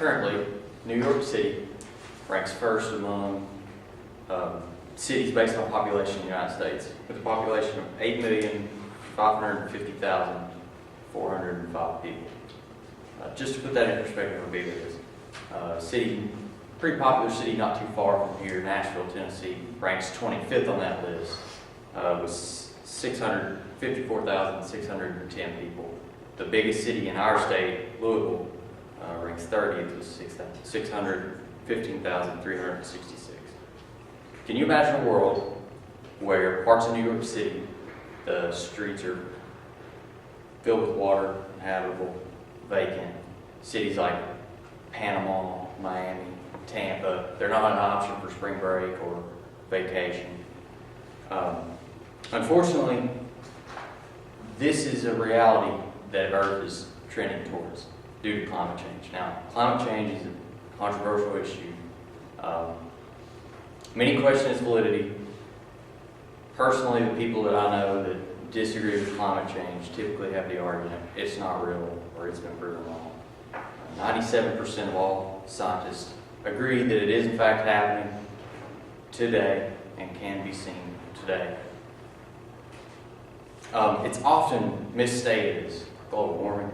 currently, New York City ranks first among cities based on population in the United States, with a population of 8,550,405 people. Just to put that in perspective, how big it is. City, pretty popular city not too far from here, Nashville, Tennessee, ranks 25th on that list with 654,610 people. The biggest city in our state, Louisville, ranks 30th with 615,366. Can you imagine a world where parts of New York City, the streets are filled with water, inhabitable, vacant? Cities like Panama, Miami, Tampa, they're not an option for spring break or vacation. Unfortunately, this is a reality that Earth is trending towards due to climate change. Now, climate change is a controversial issue. Many question its validity. Personally, the people that I know that disagree with climate change typically have the argument, it's not real or it's been proven wrong. 97% of all scientists agree that it is in fact happening today and can be seen today. It's often misstated as global warming.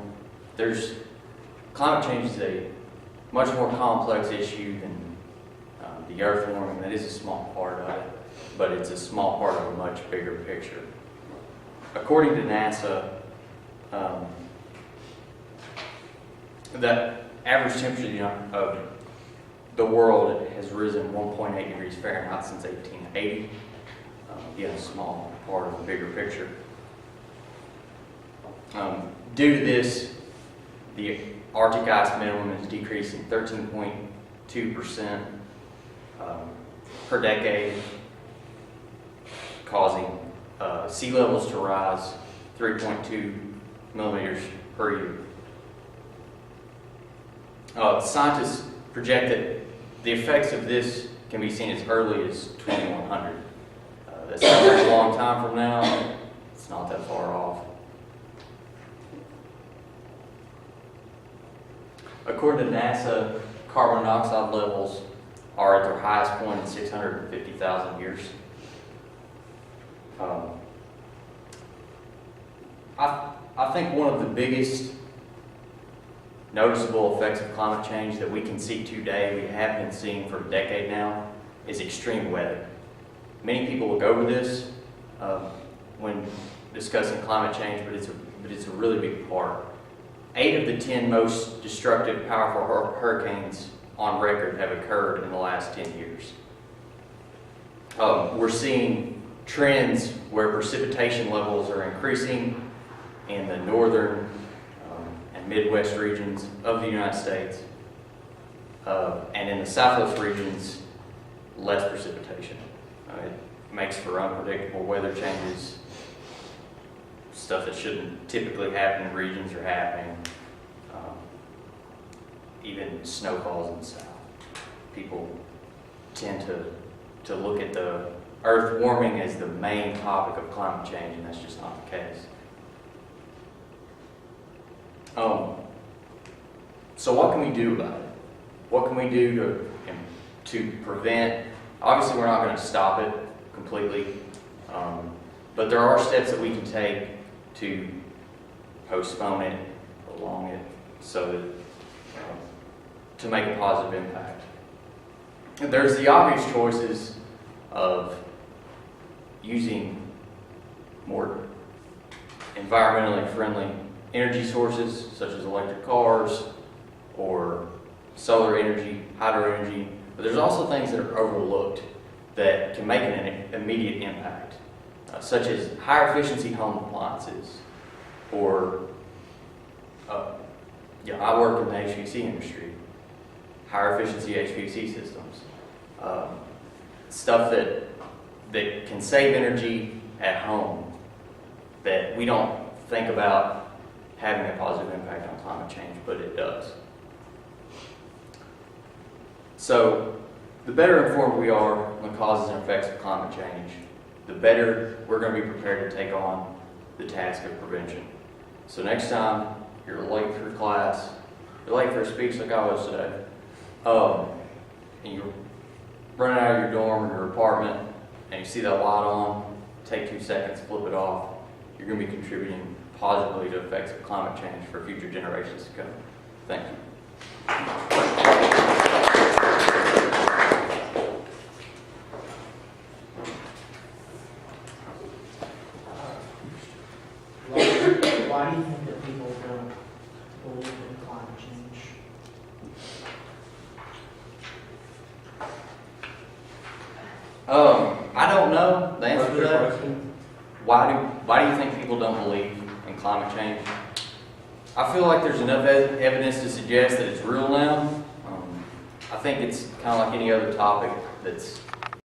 Climate change is a much more complex issue than the earth warming. That is a small part of it, but it's a small part of a much bigger picture. According to NASA, the average temperature of the world has risen 1.8 degrees Fahrenheit since 1880. Again, a small part of the bigger picture. Due to this, the Arctic ice minimum is decreasing 13.2% per decade, causing sea levels to rise 3.2 millimeters per year. Scientists project that the effects of this can be seen as early as 2100. That sounds like a long time from now. It's not that far off. According to NASA, carbon dioxide levels are at their highest point in 650,000 years. I think one of the biggest noticeable effects of climate change that we can see today, we have been seeing for a decade now, is extreme weather. Many people look over this when discussing climate change, but it's a really big part. 8 of the 10 most destructive, powerful hurricanes on record have occurred in the last 10 years. We're seeing trends where precipitation levels are increasing in the northern and Midwest regions of the United States, and in the Southwest regions, less precipitation. It makes for unpredictable weather changes. Stuff that shouldn't typically happen in regions are happening. Even snowfalls in the south. People tend to look at the earth warming as the main topic of climate change, and that's just not the case. So what can we do about it? What can we do to prevent? Obviously, we're not going to stop it completely, but there are steps that we can take to postpone it, prolong it, so that to make a positive impact. There's the obvious choices of using more environmentally friendly energy sources, such as electric cars or solar energy, hydro energy, but there's also things that are overlooked that can make an immediate impact, such as higher efficiency home appliances, or I work in the HVAC industry, higher efficiency HVAC systems, stuff that can save energy at home that we don't think about having a positive impact on climate change, but it does. So the better informed we are on the causes and effects of climate change, the better we're going to be prepared to take on the task of prevention. So next time you're late for class, you're late for a speech like I was today, and you're running out of your dorm or your apartment, and you see that light on, take 2 seconds, flip it off, you're going to be contributing positively to effects of climate change for future generations to come. Thank you. Why do you think that people don't believe in climate change? I don't know the answer to that. Why do you think people don't believe in climate change? I feel like there's enough evidence to suggest that it's real now. I think it's kind of like any other topic that's